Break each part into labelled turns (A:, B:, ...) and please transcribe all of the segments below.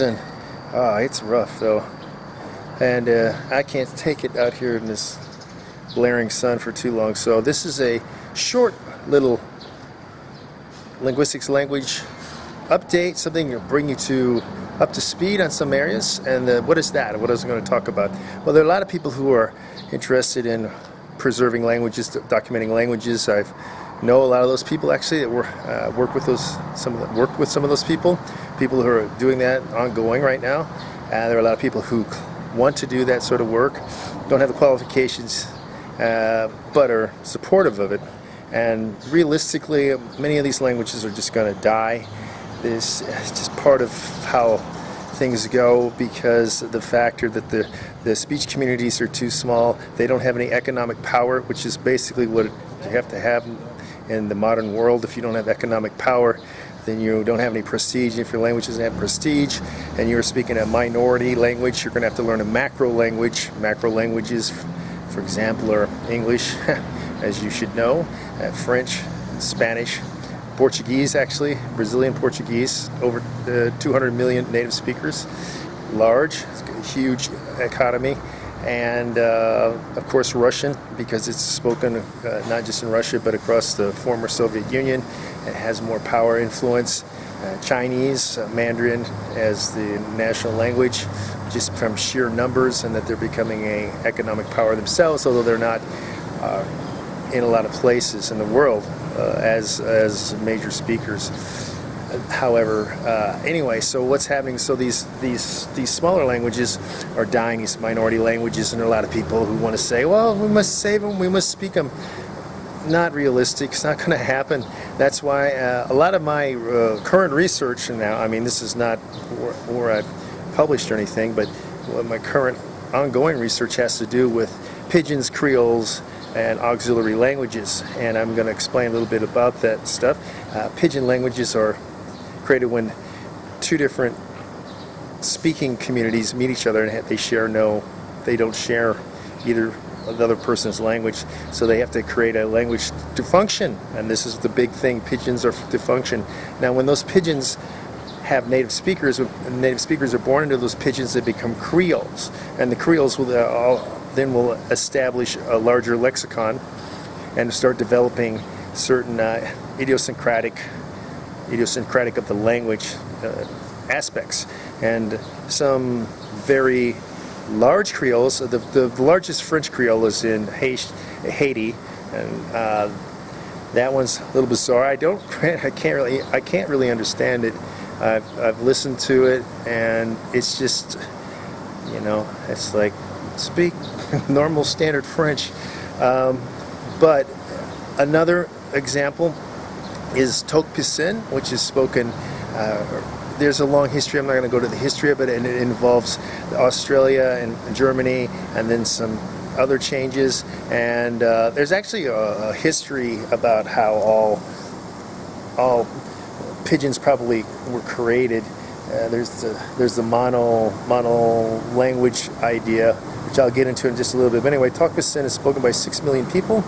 A: season. It's rough though, and I can't take it out here in this blaring sun for too long. So this is a short little linguistics language update, something to bring you up to speed on some areas. And what is that? What I was going to talk about? Well, there are a lot of people who are interested in preserving languages, documenting languages. I know a lot of those people actually that work with some of those people who are doing that ongoing right now. There are a lot of people who want to do that sort of work, don't have the qualifications, but are supportive of it. And realistically, many of these languages are just going to die. This is just part of how things go, because of the factor that the speech communities are too small. They don't have any economic power, which is basically what you have to have in the modern world. If you don't have economic power, then you don't have any prestige. If your language doesn't have prestige and you're speaking a minority language, you're going to have to learn a macro language. Macro languages, for example, are English, as you should know, French, Spanish, Portuguese, actually, Brazilian Portuguese, over 200 million native speakers, large, huge economy, and of course Russian, because it's spoken not just in Russia but across the former Soviet Union. It has more power, influence. Chinese, Mandarin as the national language, just from sheer numbers, and that they're becoming an economic power themselves, although they're not in a lot of places in the world as major speakers. However, anyway, so what's happening? So these smaller languages are dying, these minority languages, and there are a lot of people who want to say, well, we must save them, we must speak them. Not realistic. It's not going to happen. That's why a lot of my current research now, I mean, this is not where I've published or anything, but my current ongoing research has to do with Pidgins, Creoles, and auxiliary languages, and I'm going to explain a little bit about that stuff. Pidgin languages are created when two different speaking communities meet each other and they don't share either the other person's language, so they have to create a language to function, and this is the big thing. Pidgins are to function. Now, when those pidgins have native speakers, when native speakers are born into those pidgins, they become creoles, and the creoles will then will establish a larger lexicon and start developing certain idiosyncratic of the language aspects, and some very large creoles. The largest French creole is in Haiti, and that one's a little bizarre. I can't really understand it. I've listened to it, and it's just, you know, it's like speak normal standard French. But another example is Tok-Pisin, which is spoken. There's a long history. I'm not going to go to the history of it, and it involves Australia and Germany, and then some other changes. And there's actually a history about how all pidgins probably were created. There's the mono language idea, which I'll get into in just a little bit. But anyway, Tok-Pisin is spoken by 6 million people,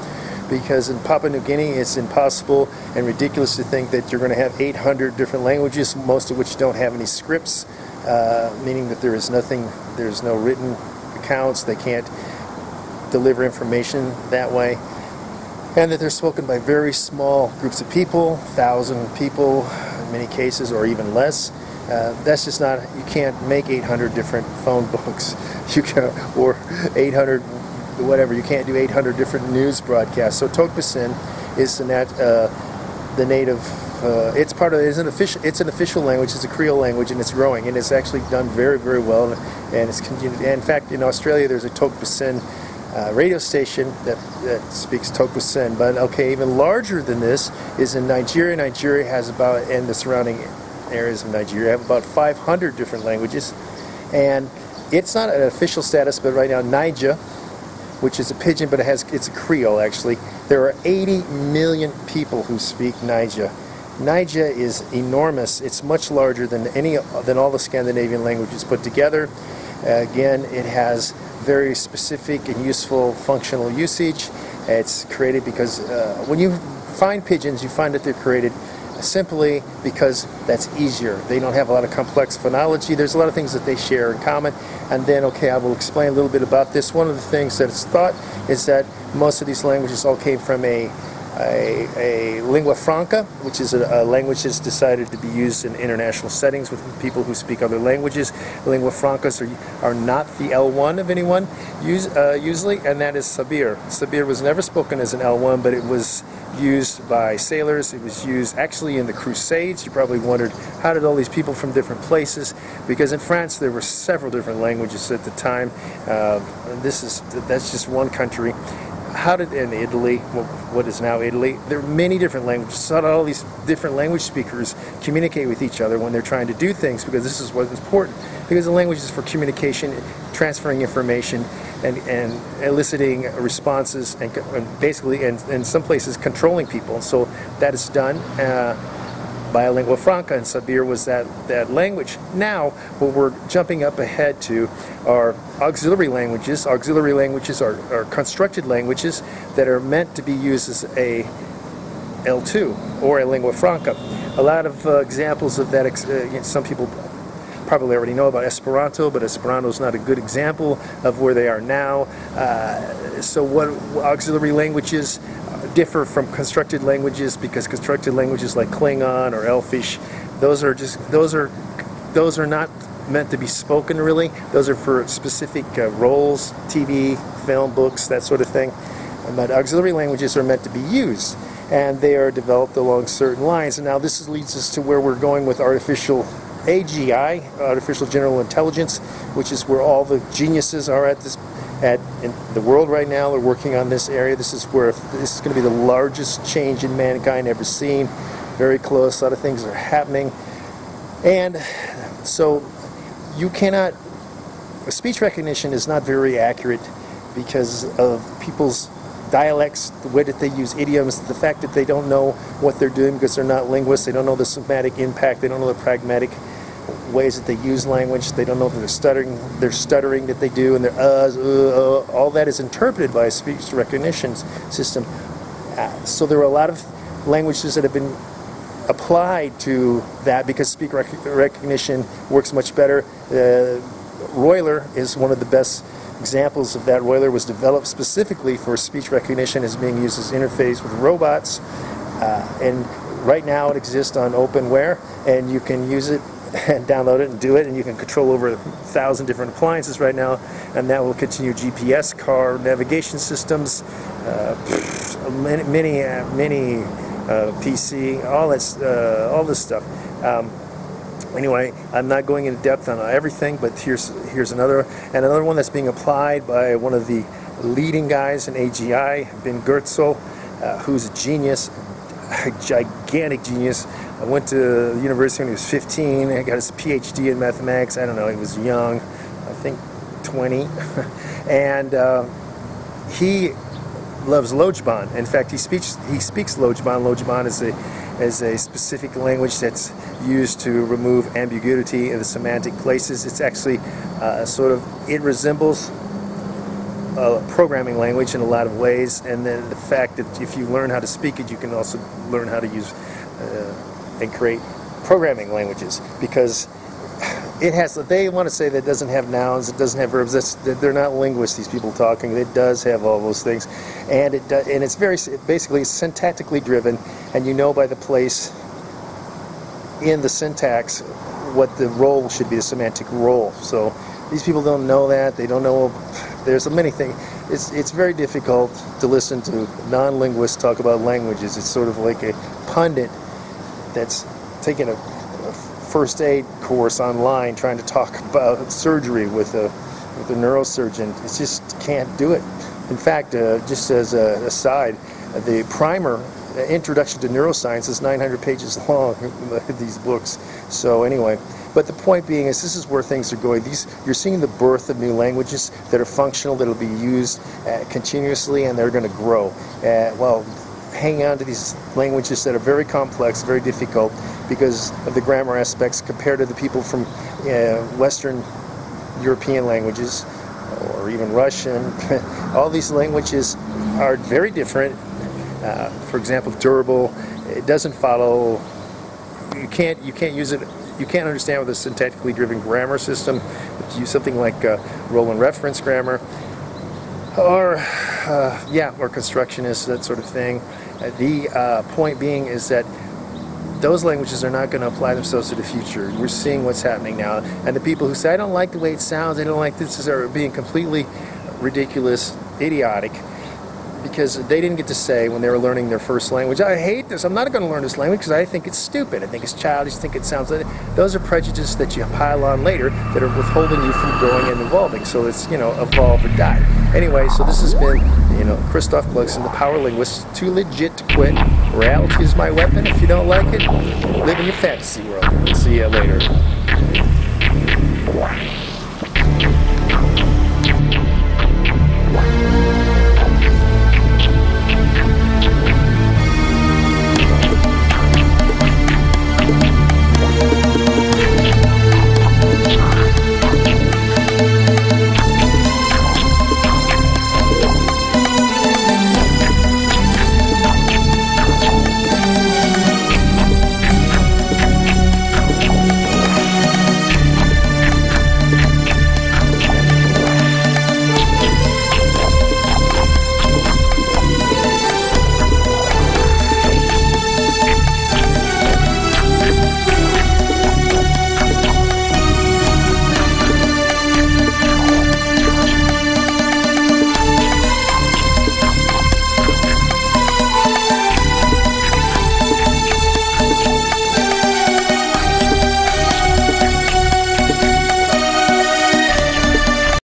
A: because in Papua New Guinea it's impossible and ridiculous to think that you're going to have 800 different languages, most of which don't have any scripts, meaning that there's no written accounts. They can't deliver information that way, and that they're spoken by very small groups of people, 1,000 people in many cases, or even less. That's just not, you can't make 800 different phone books, or 800 whatever, you can't do 800 different news broadcasts. So Tok-Pisin is the native, it's an official language, it's a Creole language, and it's growing, and it's actually done very, very well, and it's continued. And in fact, in Australia there's a Tok-Pisin radio station that speaks Tok-Pisin. But okay, even larger than this is in Nigeria. Nigeria has about, and the surrounding areas of Nigeria have about 500 different languages, and it's not an official status, but right now Niger, which is a pidgin, but it's a Creole actually. There are 80 million people who speak Niger. Niger is enormous. It's much larger than all the Scandinavian languages put together. Again, it has very specific and useful functional usage. It's created because when you find pidgins, you find that they're created simply because that's easier. They don't have a lot of complex phonology. There's a lot of things that they share in common. And then, okay, I will explain a little bit about this. One of the things that it's thought is that most of these languages all came from a lingua franca, which is a language that's decided to be used in international settings with people who speak other languages. Lingua francas are not the L1 of anyone usually, and that is Sabir. Sabir was never spoken as an L1, but it was used by sailors. It was used actually in the Crusades. You probably wondered, how did all these people from different places? Because in France there were several different languages at the time. That's just one country. How did, in Italy, what is now Italy, there are many different languages. So how did all these different language speakers communicate with each other when they're trying to do things? Because this is what's important. Because the language is for communication, transferring information, and eliciting responses, and basically, in some places, controlling people. So that is done by a lingua franca, and Sabir was that language. Now, what we're jumping up ahead to are auxiliary languages. Auxiliary languages are constructed languages that are meant to be used as a L2 or a lingua franca. A lot of examples of that, some people probably already know about Esperanto, but Esperanto is not a good example of where they are now. So what auxiliary languages differ from constructed languages, because constructed languages like Klingon or Elfish, those are not meant to be spoken really. Those are for specific roles, TV, film, books, that sort of thing. But auxiliary languages are meant to be used, and they are developed along certain lines. And now this leads us to where we're going with artificial AGI, artificial general intelligence, which is where all the geniuses are in the world right now. They're working on this area. This is going to be the largest change in mankind ever seen. Very close. A lot of things are happening, and so you cannot. Speech recognition is not very accurate because of people's dialects, the way that they use idioms, the fact that they don't know what they're doing because they're not linguists. They don't know the semantic impact. They don't know the pragmatic ways that they use language. They don't know that they're stuttering that they do, and all that is interpreted by a speech recognition system. So there are a lot of languages that have been applied to that because speech recognition works much better. Roiler is one of the best examples of that. Roiler was developed specifically for speech recognition, as being used as interface with robots, and right now it exists on openware, and you can use it and download it and do it, and you can control over 1,000 different appliances right now, and that will continue. GPS, car, navigation systems, many PC, all this stuff. Anyway, I'm not going into depth on everything, but here's another one that's being applied by one of the leading guys in AGI, Ben Goertzel, who's a genius, a gigantic genius. I went to the university when he was 15. I got his PhD in mathematics. I don't know, he was young, I think 20, and he loves Lojban. In fact, he speaks Lojban. Lojban is a specific language that's used to remove ambiguity in the semantic places. It's actually it resembles a programming language in a lot of ways, and then the fact that if you learn how to speak it, you can also learn how to use and create programming languages, because it has. They want to say that it doesn't have nouns, it doesn't have verbs. They're not linguists, these people talking. It does have all those things, and it's basically syntactically driven, and you know by the place in the syntax what the role should be, the semantic role. So these people don't know that. They don't know. There's many things. It's very difficult to listen to non-linguists talk about languages. It's sort of like a pundit that's taking a first aid course online trying to talk about surgery with a neurosurgeon. It just can't do it. In fact, just as an aside, the primer, Introduction to Neuroscience, is 900 pages long, these books. So anyway, but the point being is this is where things are going. You're seeing the birth of new languages that are functional, that will be used continuously, and they're going to grow. Well, hang on to these languages that are very complex, very difficult, because of the grammar aspects compared to the people from Western European languages, or even Russian. All these languages are very different. For example, durable, it doesn't follow you can't use it. You can't understand with a syntactically driven grammar system. You have to use something like role and reference grammar, or or constructionist, that sort of thing. The point being is that those languages are not going to apply themselves to the future. We're seeing what's happening now, and the people who say, I don't like the way it sounds, I don't like this, are being completely ridiculous, idiotic, because they didn't get to say when they were learning their first language, I hate this, I'm not going to learn this language because I think it's stupid, I think it's childish, I think it sounds like it. Those are prejudices that you pile on later that are withholding you from growing and evolving. So it's, evolve or die. Anyway, so this has been, Christophe Clugston, the Power Linguist. Too legit to quit. Reality is my weapon. If you don't like it, live in your fantasy world. See you later.